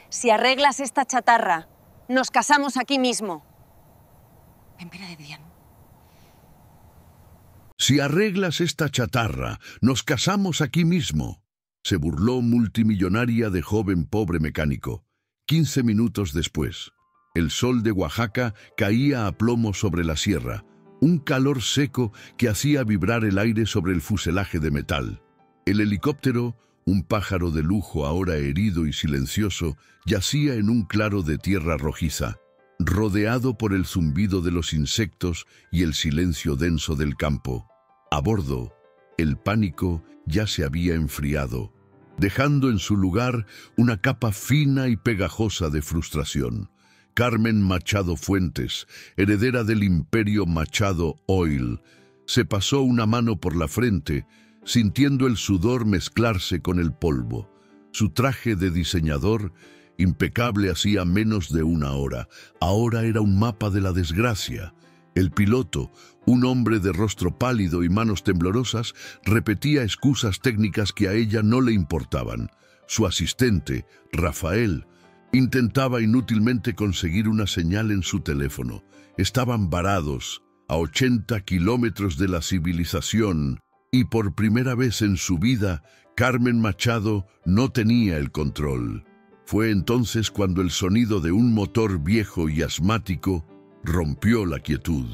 Si arreglas esta chatarra, nos casamos aquí mismo. En pere de Dian. Si arreglas esta chatarra, nos casamos aquí mismo. Se burló multimillonaria de joven pobre mecánico. 15 minutos después, el sol de Oaxaca caía a plomo sobre la sierra, un calor seco que hacía vibrar el aire sobre el fuselaje de metal. El helicóptero, un pájaro de lujo ahora herido y silencioso, yacía en un claro de tierra rojiza, rodeado por el zumbido de los insectos y el silencio denso del campo. A bordo, el pánico ya se había enfriado, dejando en su lugar una capa fina y pegajosa de frustración. Carmen Machado Fuentes, heredera del imperio Machado Oil, se pasó una mano por la frente, sintiendo el sudor mezclarse con el polvo. Su traje de diseñador, impecable hacía menos de una hora, ahora era un mapa de la desgracia. El piloto, un hombre de rostro pálido y manos temblorosas, repetía excusas técnicas que a ella no le importaban. Su asistente, Rafael, intentaba inútilmente conseguir una señal en su teléfono. Estaban varados, a 80 kilómetros de la civilización, y por primera vez en su vida, Carmen Machado no tenía el control. Fue entonces cuando el sonido de un motor viejo y asmático rompió la quietud.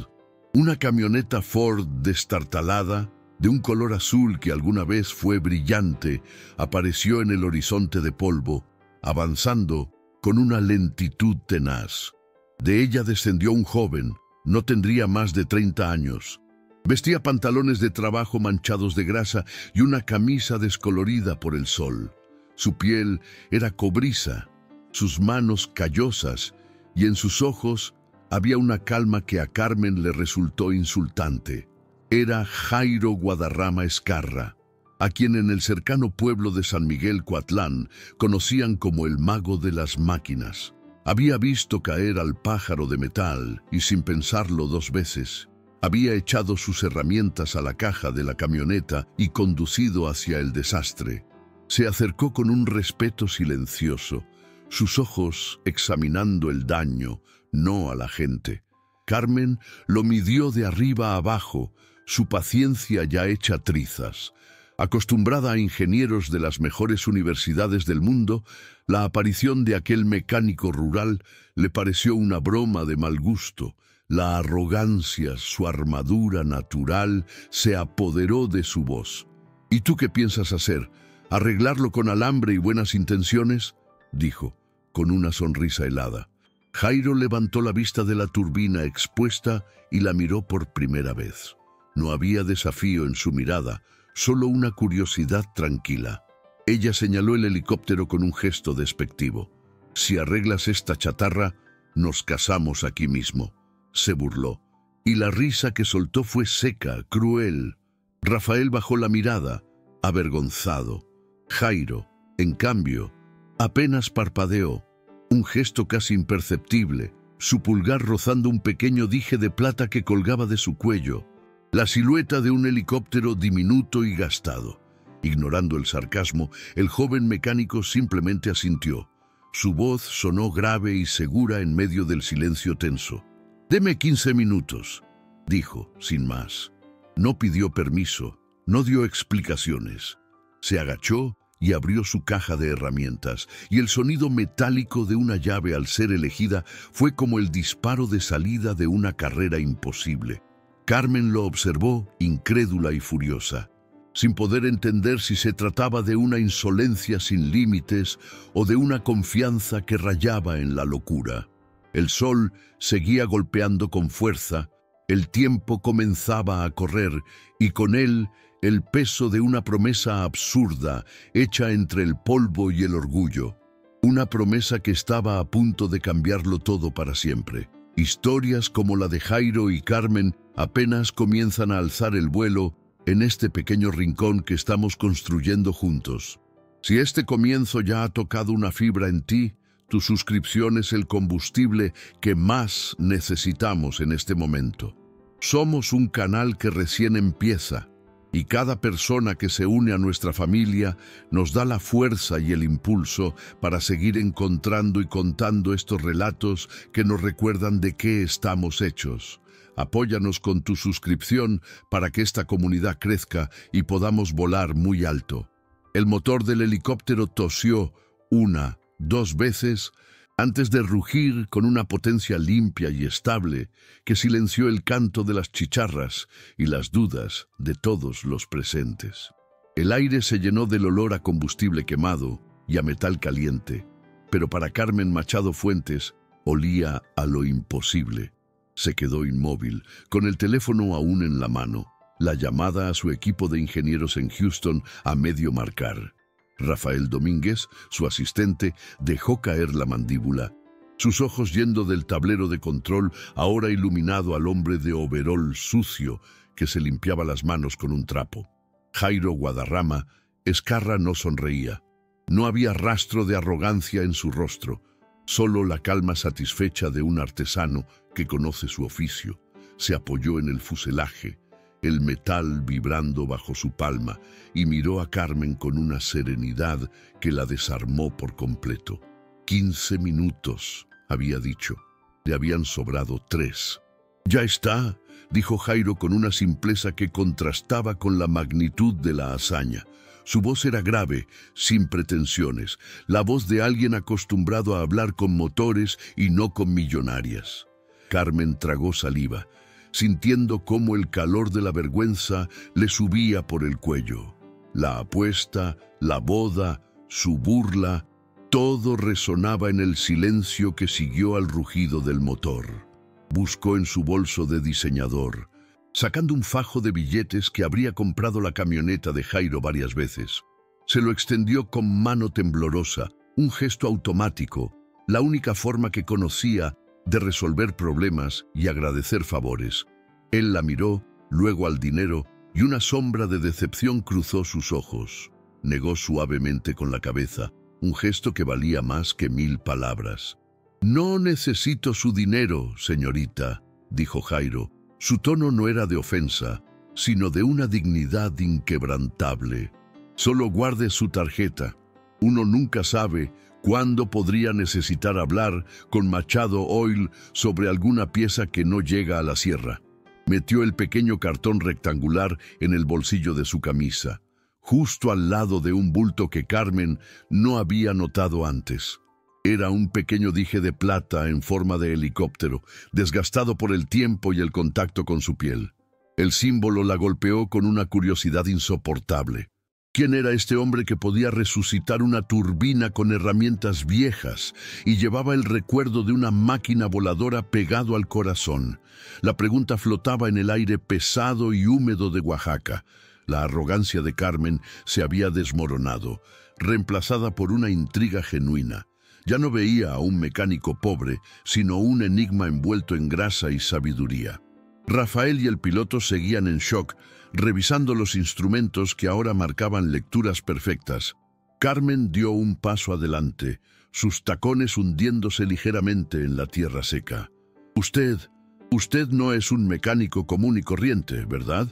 Una camioneta Ford destartalada, de un color azul que alguna vez fue brillante, apareció en el horizonte de polvo, avanzando con una lentitud tenaz. De ella descendió un joven, no tendría más de 30 años. Vestía pantalones de trabajo manchados de grasa y una camisa descolorida por el sol. Su piel era cobriza, sus manos callosas, y en sus ojos había una calma que a Carmen le resultó insultante. Era Jairo Guadarrama Escarra, a quien en el cercano pueblo de San Miguel Coatlán conocían como el mago de las máquinas. Había visto caer al pájaro de metal y, sin pensarlo 2 veces, había echado sus herramientas a la caja de la camioneta y conducido hacia el desastre. Se acercó con un respeto silencioso, sus ojos examinando el daño, no a la gente. Carmen lo midió de arriba a abajo, su paciencia ya hecha trizas. Acostumbrada a ingenieros de las mejores universidades del mundo, la aparición de aquel mecánico rural le pareció una broma de mal gusto. La arrogancia, su armadura natural, se apoderó de su voz. ¿Y tú qué piensas hacer? ¿Arreglarlo con alambre y buenas intenciones?, dijo, con una sonrisa helada. Jairo levantó la vista de la turbina expuesta y la miró por primera vez. No había desafío en su mirada, solo una curiosidad tranquila. Ella señaló el helicóptero con un gesto despectivo. «Si arreglas esta chatarra, nos casamos aquí mismo», se burló. Y la risa que soltó fue seca, cruel. Rafael bajó la mirada, avergonzado. Jairo, en cambio, apenas parpadeó, un gesto casi imperceptible, su pulgar rozando un pequeño dije de plata que colgaba de su cuello, la silueta de un helicóptero diminuto y gastado. Ignorando el sarcasmo, el joven mecánico simplemente asintió. Su voz sonó grave y segura en medio del silencio tenso. «Deme 15 minutos», dijo, sin más. No pidió permiso, no dio explicaciones. Se agachó y abrió su caja de herramientas, y el sonido metálico de una llave al ser elegida fue como el disparo de salida de una carrera imposible. Carmen lo observó, incrédula y furiosa, sin poder entender si se trataba de una insolencia sin límites o de una confianza que rayaba en la locura. El sol seguía golpeando con fuerza, el tiempo comenzaba a correr y con él el peso de una promesa absurda hecha entre el polvo y el orgullo. Una promesa que estaba a punto de cambiarlo todo para siempre. Historias como la de Jairo y Carmen apenas comienzan a alzar el vuelo en este pequeño rincón que estamos construyendo juntos. Si este comienzo ya ha tocado una fibra en ti, tu suscripción es el combustible que más necesitamos en este momento. Somos un canal que recién empieza, Y cada persona que se une a nuestra familia nos da la fuerza y el impulso para seguir encontrando y contando estos relatos que nos recuerdan de qué estamos hechos. Apóyanos con tu suscripción para que esta comunidad crezca y podamos volar muy alto. El motor del helicóptero tosió 1, 2 veces antes de rugir con una potencia limpia y estable que silenció el canto de las chicharras y las dudas de todos los presentes. El aire se llenó del olor a combustible quemado y a metal caliente, pero para Carmen Machado Fuentes olía a lo imposible. Se quedó inmóvil, con el teléfono aún en la mano, la llamada a su equipo de ingenieros en Houston a medio marcar. Rafael Domínguez, su asistente, dejó caer la mandíbula, sus ojos yendo del tablero de control, ahora iluminado al hombre de overol sucio que se limpiaba las manos con un trapo. Jairo Guadarrama, Ezcarra no sonreía. No había rastro de arrogancia en su rostro, solo la calma satisfecha de un artesano que conoce su oficio. Se apoyó en el fuselaje, el metal vibrando bajo su palma, y miró a Carmen con una serenidad que la desarmó por completo. 15 minutos, había dicho. Le habían sobrado 3. «Ya está», dijo Jairo con una simpleza que contrastaba con la magnitud de la hazaña. Su voz era grave, sin pretensiones, la voz de alguien acostumbrado a hablar con motores y no con millonarias. Carmen tragó saliva, sintiendo cómo el calor de la vergüenza le subía por el cuello. La apuesta, la boda, su burla, todo resonaba en el silencio que siguió al rugido del motor. Buscó en su bolso de diseñador, sacando un fajo de billetes que habría comprado la camioneta de Jairo varias veces. Se lo extendió con mano temblorosa, un gesto automático, la única forma que conocía de resolver problemas y agradecer favores. Él la miró, luego al dinero, y una sombra de decepción cruzó sus ojos. Negó suavemente con la cabeza, un gesto que valía más que 1000 palabras. «No necesito su dinero, señorita», dijo Jairo. Su tono no era de ofensa, sino de una dignidad inquebrantable. «Solo guarde su tarjeta. Uno nunca sabe cuándo podría necesitar hablar con Machado Oil sobre alguna pieza que no llega a la sierra». Metió el pequeño cartón rectangular en el bolsillo de su camisa, justo al lado de un bulto que Carmen no había notado antes. Era un pequeño dije de plata en forma de helicóptero, desgastado por el tiempo y el contacto con su piel. El símbolo la golpeó con una curiosidad insoportable. ¿Quién era este hombre que podía resucitar una turbina con herramientas viejas y llevaba el recuerdo de una máquina voladora pegado al corazón? La pregunta flotaba en el aire pesado y húmedo de Oaxaca. La arrogancia de Carmen se había desmoronado, reemplazada por una intriga genuina. Ya no veía a un mecánico pobre, sino un enigma envuelto en grasa y sabiduría. Rafael y el piloto seguían en shock, revisando los instrumentos que ahora marcaban lecturas perfectas. Carmen dio un paso adelante, sus tacones hundiéndose ligeramente en la tierra seca. Usted no es un mecánico común y corriente, ¿verdad?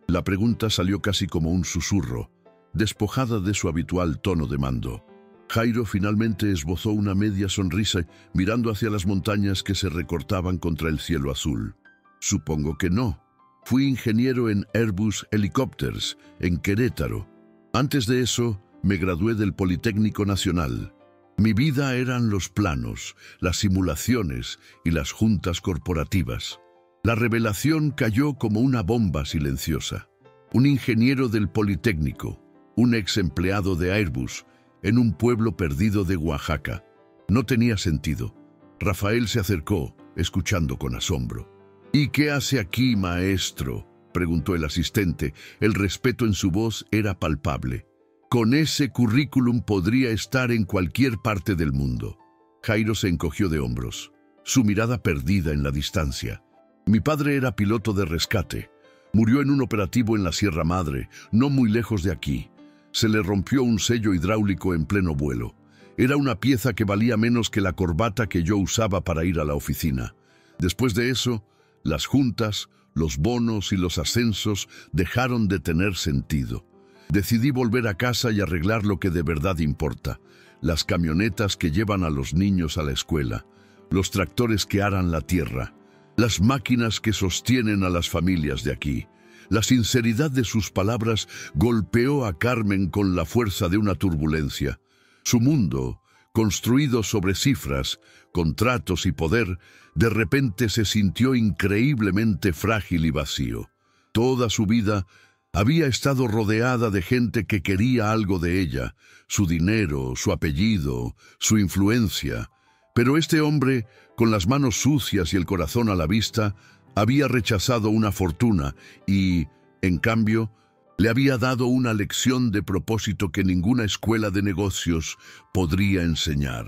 La pregunta salió casi como un susurro, despojada de su habitual tono de mando. Jairo finalmente esbozó una media sonrisa, mirando hacia las montañas que se recortaban contra el cielo azul. «Supongo que no. Fui ingeniero en Airbus Helicopters, en Querétaro. Antes de eso, me gradué del Politécnico Nacional. Mi vida eran los planos, las simulaciones y las juntas corporativas. La revelación cayó como una bomba silenciosa. Un ingeniero del Politécnico, un ex empleado de Airbus, en un pueblo perdido de Oaxaca. No tenía sentido». Rafael se acercó, escuchando con asombro. «¿Y qué hace aquí, maestro?», preguntó el asistente. El respeto en su voz era palpable. «Con ese currículum podría estar en cualquier parte del mundo». Jairo se encogió de hombros, su mirada perdida en la distancia. «Mi padre era piloto de rescate. Murió en un operativo en la Sierra Madre, no muy lejos de aquí. Se le rompió un sello hidráulico en pleno vuelo. Era una pieza que valía menos que la corbata que yo usaba para ir a la oficina. Después de eso, las juntas, los bonos y los ascensos dejaron de tener sentido. Decidí volver a casa y arreglar lo que de verdad importa: las camionetas que llevan a los niños a la escuela, los tractores que aran la tierra, las máquinas que sostienen a las familias de aquí. La sinceridad de sus palabras golpeó a Carmen con la fuerza de una turbulencia. Su mundo, construido sobre cifras, contratos y poder, de repente se sintió increíblemente frágil y vacío. Toda su vida había estado rodeada de gente que quería algo de ella: su dinero, su apellido, su influencia. Pero este hombre, con las manos sucias y el corazón a la vista, había rechazado una fortuna y, en cambio, le había dado una lección de propósito que ninguna escuela de negocios podría enseñar.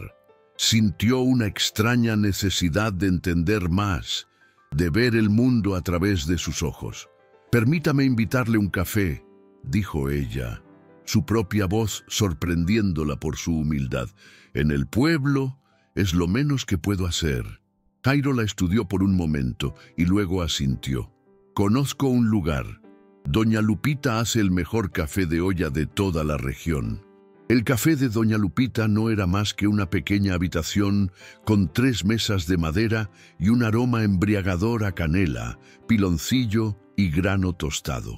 Sintió una extraña necesidad de entender más, de ver el mundo a través de sus ojos. «Permítame invitarle un café», dijo ella, su propia voz sorprendiéndola por su humildad. «En el pueblo es lo menos que puedo hacer». Jairo la estudió por un momento y luego asintió. «Conozco un lugar. Doña Lupita hace el mejor café de olla de toda la región». El café de Doña Lupita no era más que una pequeña habitación con 3 mesas de madera y un aroma embriagador a canela, piloncillo y grano tostado.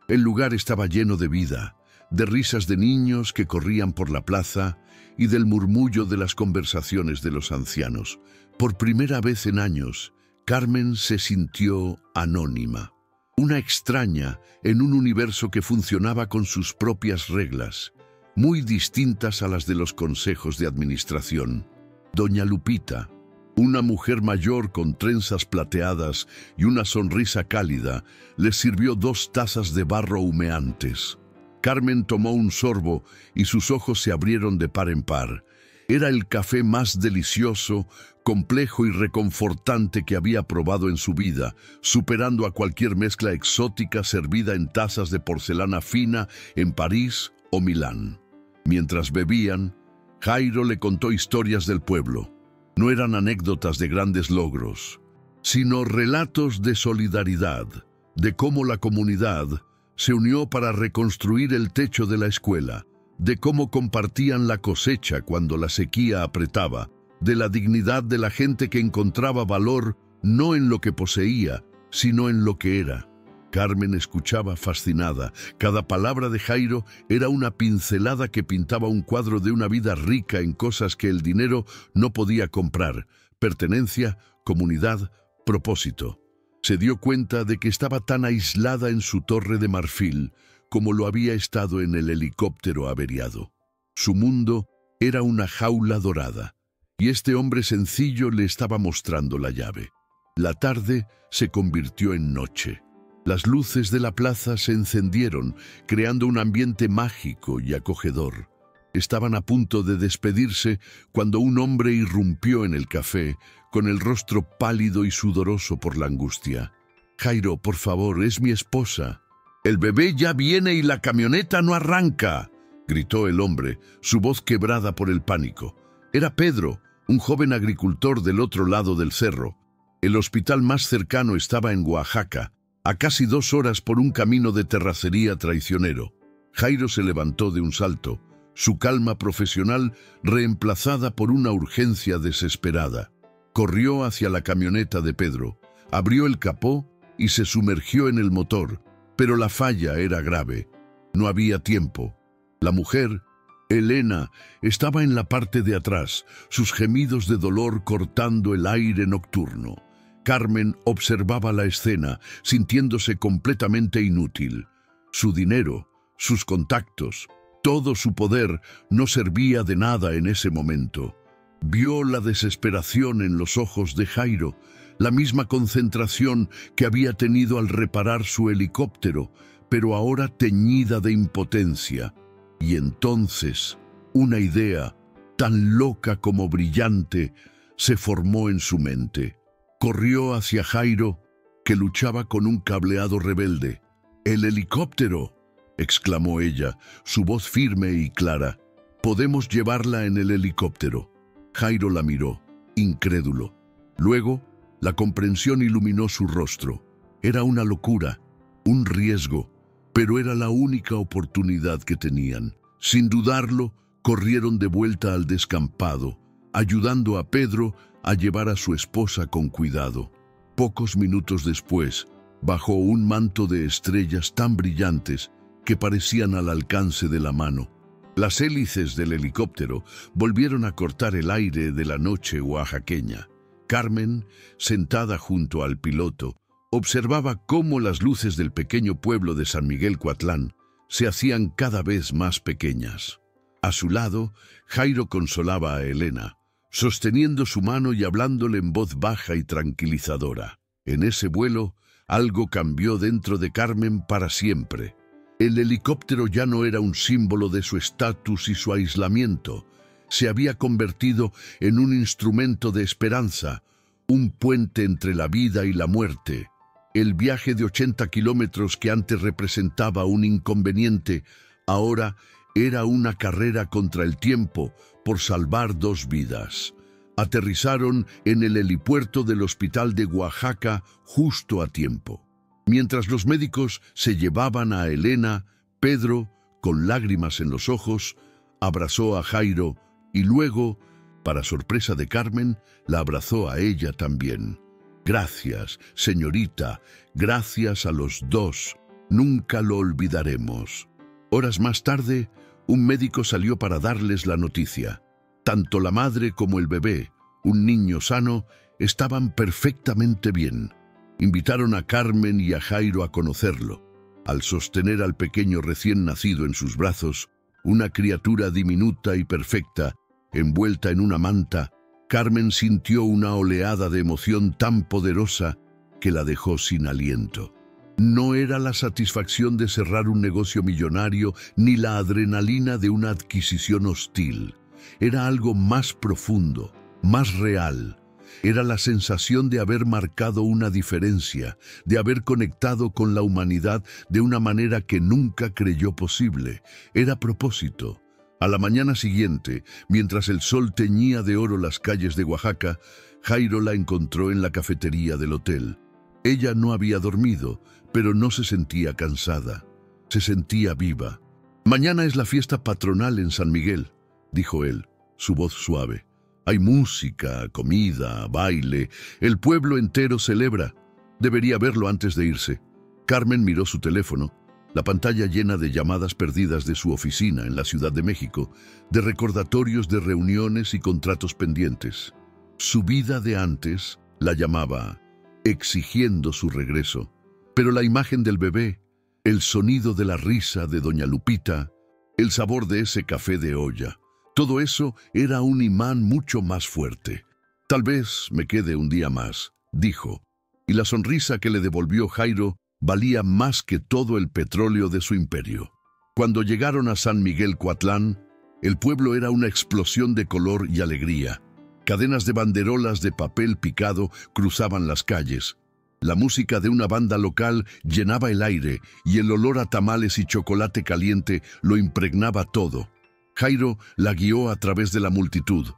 El lugar estaba lleno de vida, de risas de niños que corrían por la plaza y del murmullo de las conversaciones de los ancianos. Por primera vez en años, Carmen se sintió anónima, una extraña en un universo que funcionaba con sus propias reglas, muy distintas a las de los consejos de administración. Doña Lupita, una mujer mayor con trenzas plateadas y una sonrisa cálida, les sirvió 2 tazas de barro humeantes. Carmen tomó un sorbo y sus ojos se abrieron de par en par. Era el café más delicioso, complejo y reconfortante que había probado en su vida, superando a cualquier mezcla exótica servida en tazas de porcelana fina en París o Milán. Mientras bebían, Jairo le contó historias del pueblo. No eran anécdotas de grandes logros, sino relatos de solidaridad, de cómo la comunidad se unió para reconstruir el techo de la escuela, de cómo compartían la cosecha cuando la sequía apretaba, de la dignidad de la gente que encontraba valor no en lo que poseía, sino en lo que era. Carmen escuchaba fascinada. Cada palabra de Jairo era una pincelada que pintaba un cuadro de una vida rica en cosas que el dinero no podía comprar: pertenencia, comunidad, propósito. Se dio cuenta de que estaba tan aislada en su torre de marfil como lo había estado en el helicóptero averiado. Su mundo era una jaula dorada, y este hombre sencillo le estaba mostrando la llave. La tarde se convirtió en noche. Las luces de la plaza se encendieron, creando un ambiente mágico y acogedor. Estaban a punto de despedirse cuando un hombre irrumpió en el café, con el rostro pálido y sudoroso por la angustia. «Jairo, por favor, es mi esposa». «El bebé ya viene y la camioneta no arranca», gritó el hombre, su voz quebrada por el pánico. Era Pedro, un joven agricultor del otro lado del cerro. El hospital más cercano estaba en Oaxaca, a casi 2 horas por un camino de terracería traicionero. Jairo se levantó de un salto, su calma profesional reemplazada por una urgencia desesperada. Corrió hacia la camioneta de Pedro, abrió el capó y se sumergió en el motor, pero la falla era grave. No había tiempo. La mujer, Elena, estaba en la parte de atrás, sus gemidos de dolor cortando el aire nocturno. Carmen observaba la escena, sintiéndose completamente inútil. Su dinero, sus contactos, todo su poder no servía de nada en ese momento. Vio la desesperación en los ojos de Jairo, la misma concentración que había tenido al reparar su helicóptero, pero ahora teñida de impotencia. Y entonces, una idea, tan loca como brillante, se formó en su mente. Corrió hacia Jairo, que luchaba con un cableado rebelde. «¡El helicóptero!», exclamó ella, su voz firme y clara. «Podemos llevarla en el helicóptero». Jairo la miró, incrédulo. Luego, la comprensión iluminó su rostro. Era una locura, un riesgo, pero era la única oportunidad que tenían. Sin dudarlo, corrieron de vuelta al descampado, ayudando a Pedro a llevar a su esposa con cuidado. Pocos minutos después, bajo un manto de estrellas tan brillantes que parecían al alcance de la mano, las hélices del helicóptero volvieron a cortar el aire de la noche oaxaqueña. Carmen, sentada junto al piloto, observaba cómo las luces del pequeño pueblo de San Miguel Coatlán se hacían cada vez más pequeñas. A su lado, Jairo consolaba a Elena, sosteniendo su mano y hablándole en voz baja y tranquilizadora. En ese vuelo, algo cambió dentro de Carmen para siempre. El helicóptero ya no era un símbolo de su estatus y su aislamiento. Se había convertido en un instrumento de esperanza, un puente entre la vida y la muerte. El viaje de 80 kilómetros que antes representaba un inconveniente, ahora era una carrera contra el tiempo por salvar 2 vidas. Aterrizaron en el helipuerto del hospital de Oaxaca justo a tiempo. Mientras los médicos se llevaban a Elena, Pedro, con lágrimas en los ojos, abrazó a Jairo y luego, para sorpresa de Carmen, la abrazó a ella también. Gracias, señorita, gracias a los 2. Nunca lo olvidaremos. Horas más tarde, un médico salió para darles la noticia. Tanto la madre como el bebé, un niño sano, estaban perfectamente bien. Invitaron a Carmen y a Jairo a conocerlo. Al sostener al pequeño recién nacido en sus brazos, una criatura diminuta y perfecta, envuelta en una manta, Carmen sintió una oleada de emoción tan poderosa que la dejó sin aliento. No era la satisfacción de cerrar un negocio millonario ni la adrenalina de una adquisición hostil. Era algo más profundo, más real. Era la sensación de haber marcado una diferencia, de haber conectado con la humanidad de una manera que nunca creyó posible. Era propósito. A la mañana siguiente, mientras el sol teñía de oro las calles de Oaxaca, Jairo la encontró en la cafetería del hotel. Ella no había dormido, pero no se sentía cansada. Se sentía viva. «Mañana es la fiesta patronal en San Miguel», dijo él, su voz suave. «Hay música, comida, baile. El pueblo entero celebra. Debería verlo antes de irse». Carmen miró su teléfono, la pantalla llena de llamadas perdidas de su oficina en la Ciudad de México, de recordatorios de reuniones y contratos pendientes. Su vida de antes la llamaba, exigiendo su regreso. Pero la imagen del bebé, el sonido de la risa de doña Lupita, el sabor de ese café de olla, todo eso era un imán mucho más fuerte. «Tal vez me quede un día más», dijo, y la sonrisa que le devolvió Jairo valía más que todo el petróleo de su imperio. Cuando llegaron a San Miguel Coatlán, el pueblo era una explosión de color y alegría. Cadenas de banderolas de papel picado cruzaban las calles. La música de una banda local llenaba el aire y el olor a tamales y chocolate caliente lo impregnaba todo. Jairo la guió a través de la multitud,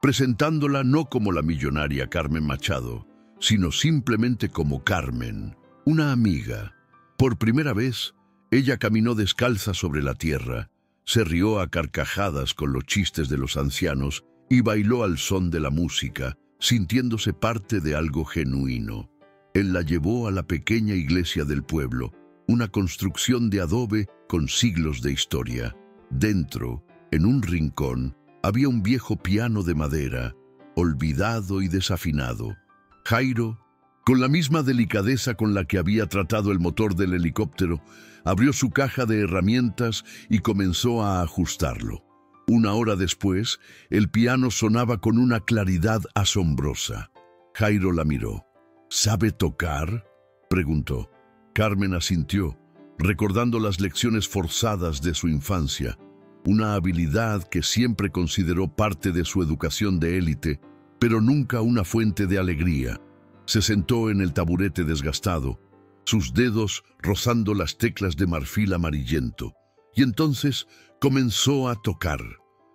presentándola no como la millonaria Carmen Machado, sino simplemente como Carmen, una amiga. Por primera vez, ella caminó descalza sobre la tierra, se rió a carcajadas con los chistes de los ancianos y bailó al son de la música, sintiéndose parte de algo genuino. Él la llevó a la pequeña iglesia del pueblo, una construcción de adobe con siglos de historia. Dentro, en un rincón, había un viejo piano de madera, olvidado y desafinado. Jairo, con la misma delicadeza con la que había tratado el motor del helicóptero, abrió su caja de herramientas y comenzó a ajustarlo. Una hora después, el piano sonaba con una claridad asombrosa. Jairo la miró. «¿Sabe tocar?», preguntó. Carmen asintió, recordando las lecciones forzadas de su infancia, una habilidad que siempre consideró parte de su educación de élite, pero nunca una fuente de alegría. Se sentó en el taburete desgastado, sus dedos rozando las teclas de marfil amarillento, y entonces comenzó a tocar.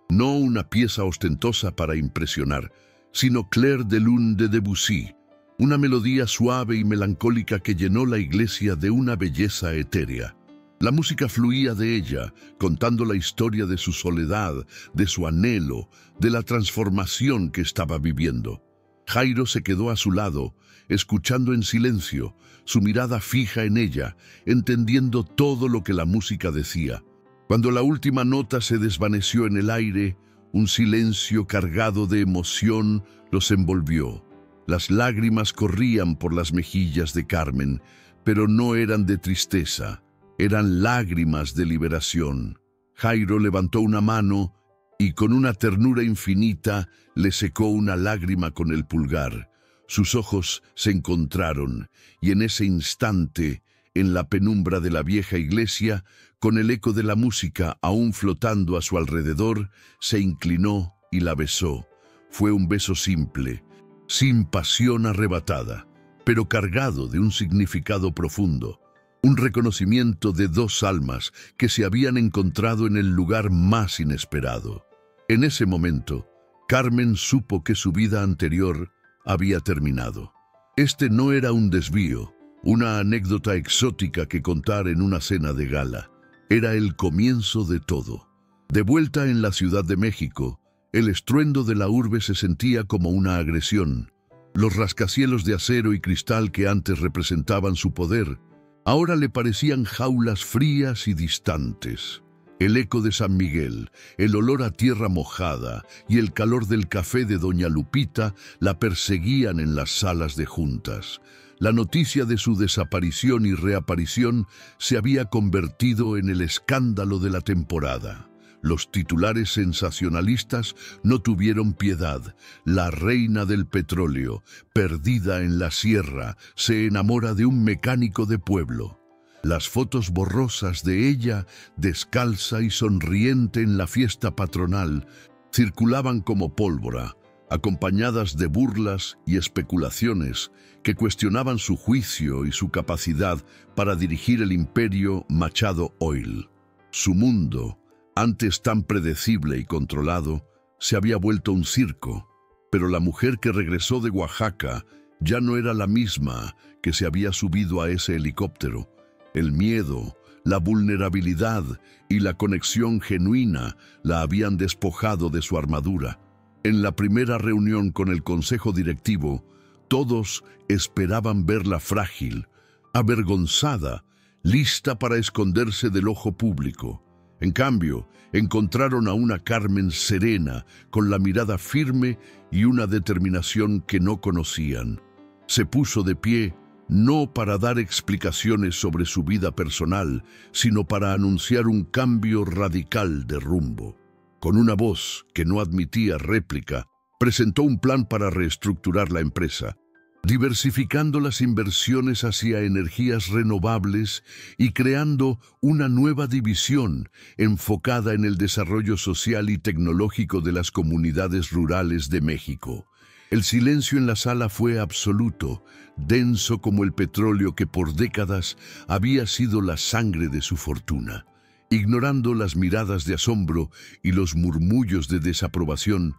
No una pieza ostentosa para impresionar, sino Clair de Lune de Debussy, una melodía suave y melancólica que llenó la iglesia de una belleza etérea. La música fluía de ella, contando la historia de su soledad, de su anhelo, de la transformación que estaba viviendo. Jairo se quedó a su lado, escuchando en silencio, su mirada fija en ella, entendiendo todo lo que la música decía. Cuando la última nota se desvaneció en el aire, un silencio cargado de emoción los envolvió. Las lágrimas corrían por las mejillas de Carmen, pero no eran de tristeza, eran lágrimas de liberación. Jairo levantó una mano y con una ternura infinita le secó una lágrima con el pulgar. Sus ojos se encontraron y en ese instante, en la penumbra de la vieja iglesia, con el eco de la música aún flotando a su alrededor, se inclinó y la besó. Fue un beso simple, sin pasión arrebatada, pero cargado de un significado profundo, un reconocimiento de dos almas que se habían encontrado en el lugar más inesperado. En ese momento, Carmen supo que su vida anterior había terminado. Este no era un desvío, una anécdota exótica que contar en una cena de gala. Era el comienzo de todo. De vuelta en la Ciudad de México, el estruendo de la urbe se sentía como una agresión. Los rascacielos de acero y cristal que antes representaban su poder, ahora le parecían jaulas frías y distantes. El eco de San Miguel, el olor a tierra mojada y el calor del café de Doña Lupita la perseguían en las salas de juntas. La noticia de su desaparición y reaparición se había convertido en el escándalo de la temporada. Los titulares sensacionalistas no tuvieron piedad. La reina del petróleo, perdida en la sierra, se enamora de un mecánico de pueblo. Las fotos borrosas de ella, descalza y sonriente en la fiesta patronal, circulaban como pólvora, acompañadas de burlas y especulaciones que cuestionaban su juicio y su capacidad para dirigir el imperio Machado Oil. Su mundo, antes tan predecible y controlado, se había vuelto un circo, pero la mujer que regresó de Oaxaca ya no era la misma que se había subido a ese helicóptero. El miedo, la vulnerabilidad y la conexión genuina la habían despojado de su armadura. En la primera reunión con el consejo directivo, todos esperaban verla frágil, avergonzada, lista para esconderse del ojo público. En cambio, encontraron a una Carmen serena, con la mirada firme y una determinación que no conocían. Se puso de pie, no para dar explicaciones sobre su vida personal, sino para anunciar un cambio radical de rumbo. Con una voz que no admitía réplica, presentó un plan para reestructurar la empresa, diversificando las inversiones hacia energías renovables y creando una nueva división enfocada en el desarrollo social y tecnológico de las comunidades rurales de México. El silencio en la sala fue absoluto, denso como el petróleo que por décadas había sido la sangre de su fortuna. Ignorando las miradas de asombro y los murmullos de desaprobación,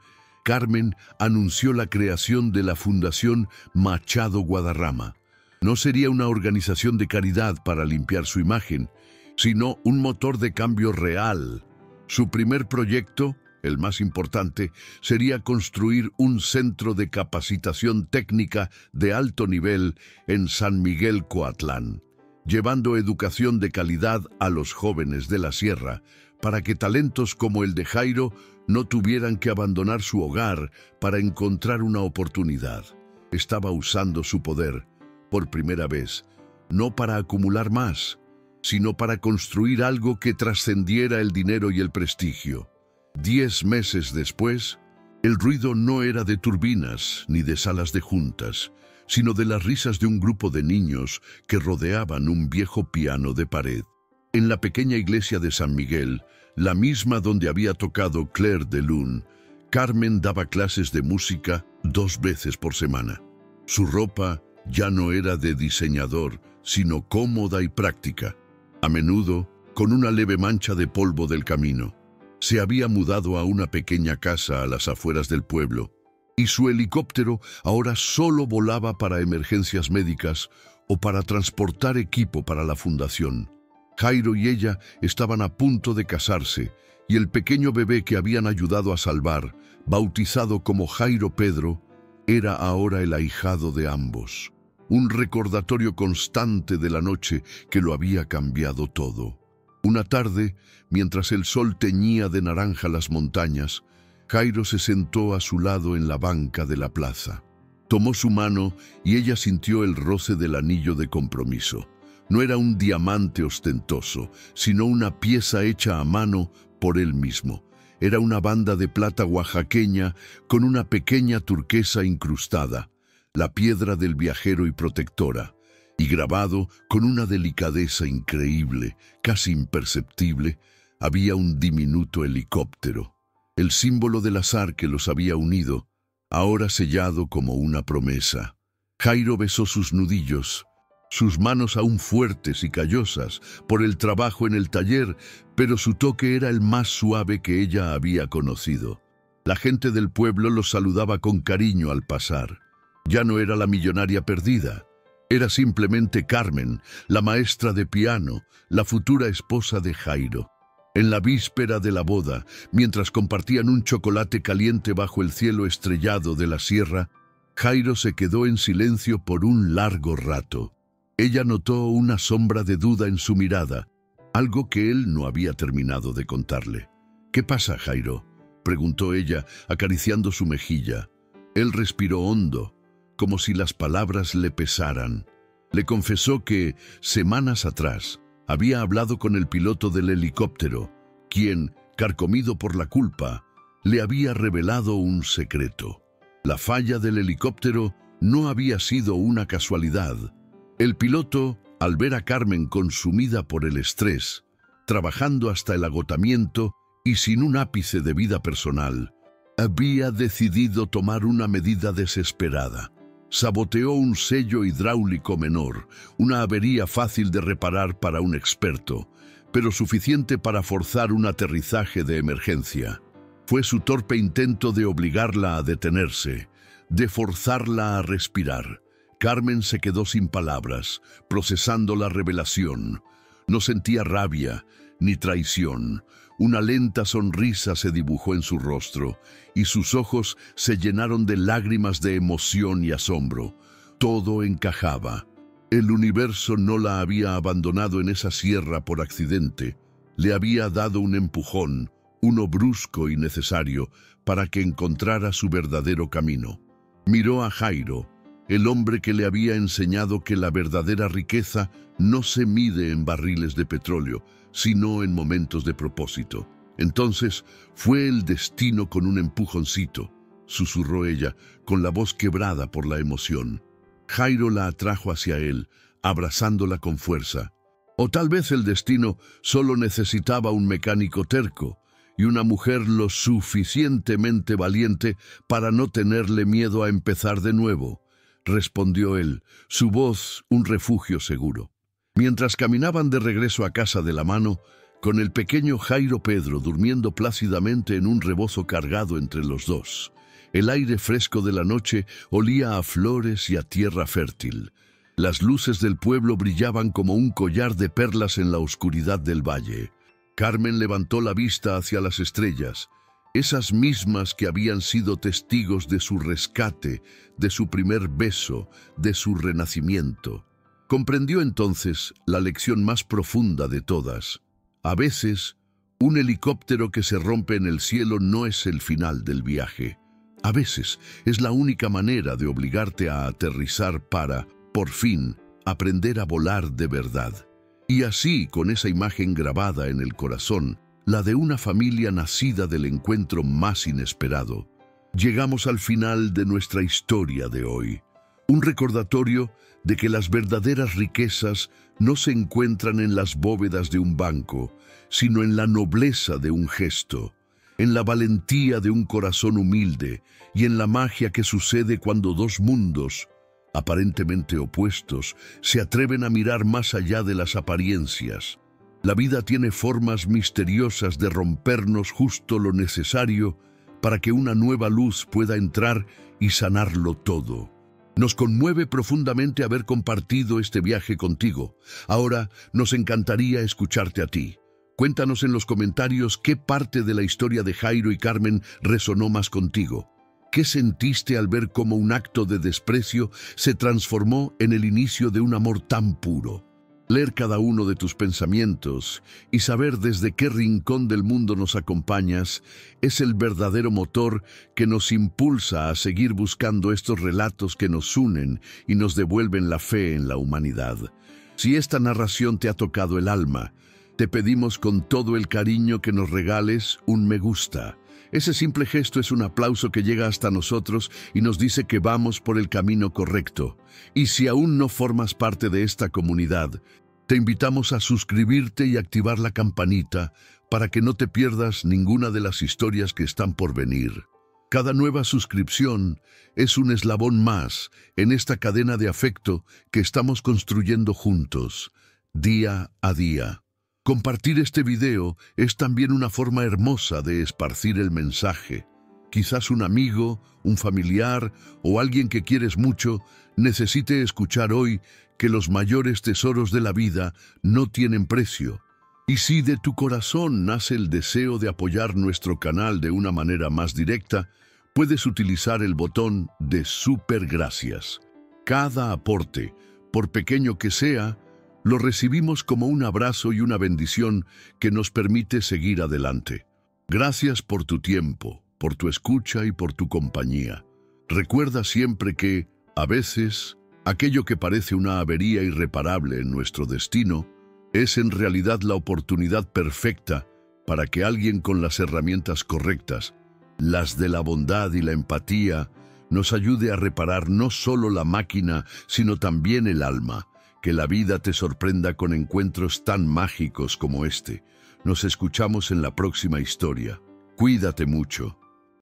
Carmen anunció la creación de la Fundación Machado Guadarrama. No sería una organización de caridad para limpiar su imagen, sino un motor de cambio real. Su primer proyecto, el más importante, sería construir un centro de capacitación técnica de alto nivel en San Miguel Coatlán, llevando educación de calidad a los jóvenes de la sierra, para que talentos como el de Jairo no tuvieran que abandonar su hogar para encontrar una oportunidad. Estaba usando su poder, por primera vez, no para acumular más, sino para construir algo que trascendiera el dinero y el prestigio. 10 meses después, el ruido no era de turbinas ni de salas de juntas, sino de las risas de un grupo de niños que rodeaban un viejo piano de pared. En la pequeña iglesia de San Miguel, la misma donde había tocado Claire de Lune, Carmen daba clases de música 2 veces por semana. Su ropa ya no era de diseñador, sino cómoda y práctica, a menudo con una leve mancha de polvo del camino. Se había mudado a una pequeña casa a las afueras del pueblo. y su helicóptero ahora solo volaba para emergencias médicas o para transportar equipo para la fundación. Jairo y ella estaban a punto de casarse y el pequeño bebé que habían ayudado a salvar, bautizado como Jairo Pedro, era ahora el ahijado de ambos. Un recordatorio constante de la noche que lo había cambiado todo. Una tarde, mientras el sol teñía de naranja las montañas, Jairo se sentó a su lado en la banca de la plaza. Tomó su mano y ella sintió el roce del anillo de compromiso. No era un diamante ostentoso, sino una pieza hecha a mano por él mismo. Era una banda de plata oaxaqueña con una pequeña turquesa incrustada, la piedra del viajero y protectora, y grabado con una delicadeza increíble, casi imperceptible, había un diminuto helicóptero, el símbolo del azar que los había unido, ahora sellado como una promesa. Jairo besó sus nudillos, sus manos aún fuertes y callosas por el trabajo en el taller, pero su toque era el más suave que ella había conocido. La gente del pueblo los saludaba con cariño al pasar. Ya no era la millonaria perdida. Era simplemente Carmen, la maestra de piano, la futura esposa de Jairo. En la víspera de la boda, mientras compartían un chocolate caliente bajo el cielo estrellado de la sierra, Jairo se quedó en silencio por un largo rato. Ella notó una sombra de duda en su mirada, algo que él no había terminado de contarle. «¿Qué pasa, Jairo?», preguntó ella, acariciando su mejilla. Él respiró hondo, como si las palabras le pesaran. Le confesó que, semanas atrás, había hablado con el piloto del helicóptero, quien, carcomido por la culpa, le había revelado un secreto. La falla del helicóptero no había sido una casualidad. El piloto, al ver a Carmen consumida por el estrés, trabajando hasta el agotamiento y sin un ápice de vida personal, había decidido tomar una medida desesperada. Saboteó un sello hidráulico menor, una avería fácil de reparar para un experto, pero suficiente para forzar un aterrizaje de emergencia. Fue su torpe intento de obligarla a detenerse, de forzarla a respirar. Carmen se quedó sin palabras, procesando la revelación. No sentía rabia ni traición. Una lenta sonrisa se dibujó en su rostro, y sus ojos se llenaron de lágrimas de emoción y asombro. Todo encajaba. El universo no la había abandonado en esa sierra por accidente. Le había dado un empujón, uno brusco y necesario, para que encontrara su verdadero camino. Miró a Jairo, el hombre que le había enseñado que la verdadera riqueza no se mide en barriles de petróleo, sino en momentos de propósito. Entonces fue el destino con un empujoncito, susurró ella, con la voz quebrada por la emoción. Jairo la atrajo hacia él, abrazándola con fuerza. O tal vez el destino solo necesitaba un mecánico terco y una mujer lo suficientemente valiente para no tenerle miedo a empezar de nuevo, respondió él, su voz un refugio seguro. Mientras caminaban de regreso a casa de la mano, con el pequeño Jairo Pedro durmiendo plácidamente en un rebozo cargado entre los dos, el aire fresco de la noche olía a flores y a tierra fértil. Las luces del pueblo brillaban como un collar de perlas en la oscuridad del valle. Carmen levantó la vista hacia las estrellas, esas mismas que habían sido testigos de su rescate, de su primer beso, de su renacimiento. Comprendió entonces la lección más profunda de todas. A veces, un helicóptero que se rompe en el cielo no es el final del viaje. A veces es la única manera de obligarte a aterrizar para, por fin, aprender a volar de verdad. Y así, con esa imagen grabada en el corazón, la de una familia nacida del encuentro más inesperado, llegamos al final de nuestra historia de hoy. Un recordatorio de que las verdaderas riquezas no se encuentran en las bóvedas de un banco, sino en la nobleza de un gesto, en la valentía de un corazón humilde y en la magia que sucede cuando dos mundos, aparentemente opuestos, se atreven a mirar más allá de las apariencias. La vida tiene formas misteriosas de rompernos justo lo necesario para que una nueva luz pueda entrar y sanarlo todo. Nos conmueve profundamente haber compartido este viaje contigo. Ahora nos encantaría escucharte a ti. Cuéntanos en los comentarios qué parte de la historia de Jairo y Carmen resonó más contigo. ¿Qué sentiste al ver cómo un acto de desprecio se transformó en el inicio de un amor tan puro? Leer cada uno de tus pensamientos y saber desde qué rincón del mundo nos acompañas es el verdadero motor que nos impulsa a seguir buscando estos relatos que nos unen y nos devuelven la fe en la humanidad. Si esta narración te ha tocado el alma, te pedimos con todo el cariño que nos regales un me gusta. Ese simple gesto es un aplauso que llega hasta nosotros y nos dice que vamos por el camino correcto. Y si aún no formas parte de esta comunidad, te invitamos a suscribirte y activar la campanita para que no te pierdas ninguna de las historias que están por venir. Cada nueva suscripción es un eslabón más en esta cadena de afecto que estamos construyendo juntos, día a día. Compartir este video es también una forma hermosa de esparcir el mensaje. Quizás un amigo, un familiar o alguien que quieres mucho necesite escuchar hoy que los mayores tesoros de la vida no tienen precio. Y si de tu corazón nace el deseo de apoyar nuestro canal de una manera más directa, puedes utilizar el botón de Super Gracias. Cada aporte, por pequeño que sea, lo recibimos como un abrazo y una bendición que nos permite seguir adelante. Gracias por tu tiempo, por tu escucha y por tu compañía. Recuerda siempre que, a veces, aquello que parece una avería irreparable en nuestro destino es en realidad la oportunidad perfecta para que alguien con las herramientas correctas, las de la bondad y la empatía, nos ayude a reparar no solo la máquina, sino también el alma. Que la vida te sorprenda con encuentros tan mágicos como este. Nos escuchamos en la próxima historia. Cuídate mucho.